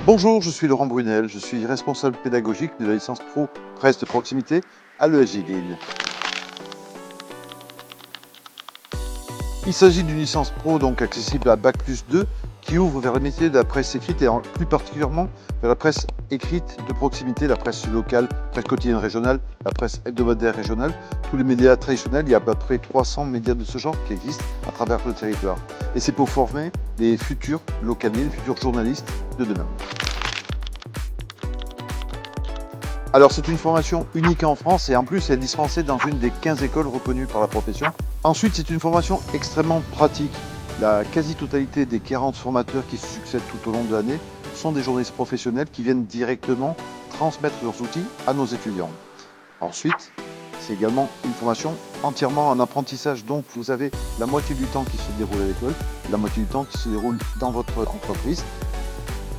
Bonjour, je suis Laurent Brunel, je suis responsable pédagogique de la licence Pro Presse de proximité à l'ESJ Lille. Il s'agit d'une licence Pro donc accessible à Bac+2 qui ouvre vers les métiers de la presse écrite et plus particulièrement vers la presse écrite de proximité, la presse locale, presse quotidienne régionale, la presse hebdomadaire régionale, tous les médias traditionnels. Il y a à peu près 300 médias de ce genre qui existent à travers le territoire. Et c'est pour former les futurs localiers, les futurs journalistes de demain. Alors c'est une formation unique en France et en plus elle est dispensée dans une des 15 écoles reconnues par la profession. Ensuite c'est une formation extrêmement pratique. La quasi-totalité des 40 formateurs qui se succèdent tout au long de l'année sont des journalistes professionnels qui viennent directement transmettre leurs outils à nos étudiants. Ensuite, c'est également une formation entièrement en apprentissage, donc vous avez la moitié du temps qui se déroule à l'école, la moitié du temps qui se déroule dans votre entreprise.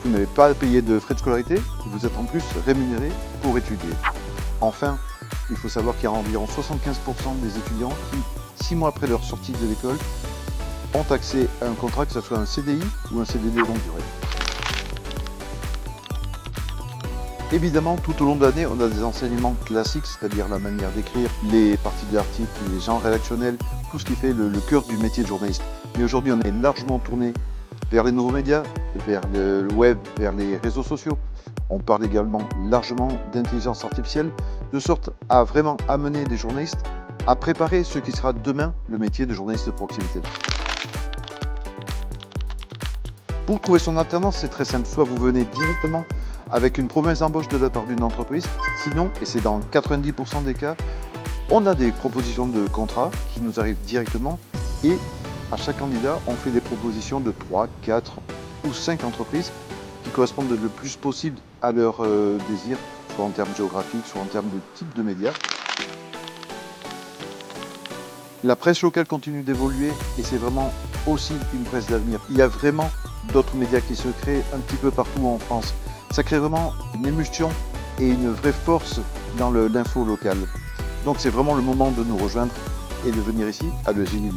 Vous n'avez pas à payer de frais de scolarité, vous êtes en plus rémunéré pour étudier. Enfin, il faut savoir qu'il y a environ 75% des étudiants qui, 6 mois après leur sortie de l'école, ont accès à un contrat, que ce soit un CDI ou un CDD longue durée. Évidemment, tout au long de l'année, on a des enseignements classiques, c'est-à-dire la manière d'écrire, les parties de l'article, les genres rédactionnels, tout ce qui fait le cœur du métier de journaliste. Mais aujourd'hui, on est largement tourné vers les nouveaux médias, vers le web, vers les réseaux sociaux. On parle également largement d'intelligence artificielle, de sorte à vraiment amener des journalistes à préparer ce qui sera demain le métier de journaliste de proximité. Pour trouver son alternance, c'est très simple. Soit vous venez directement avec une promesse d'embauche de la part d'une entreprise, sinon, et c'est dans 90% des cas, on a des propositions de contrat qui nous arrivent directement et à chaque candidat, on fait des propositions de 3, 4 ou 5 entreprises qui correspondent le plus possible à leurs désirs, soit en termes géographiques, soit en termes de type de médias. La presse locale continue d'évoluer et c'est vraiment aussi une presse d'avenir. Il y a vraiment d'autres médias qui se créent un petit peu partout en France. Ça crée vraiment une émulsion et une vraie force dans l'info locale. Donc c'est vraiment le moment de nous rejoindre et de venir ici à l'ESJ Lille.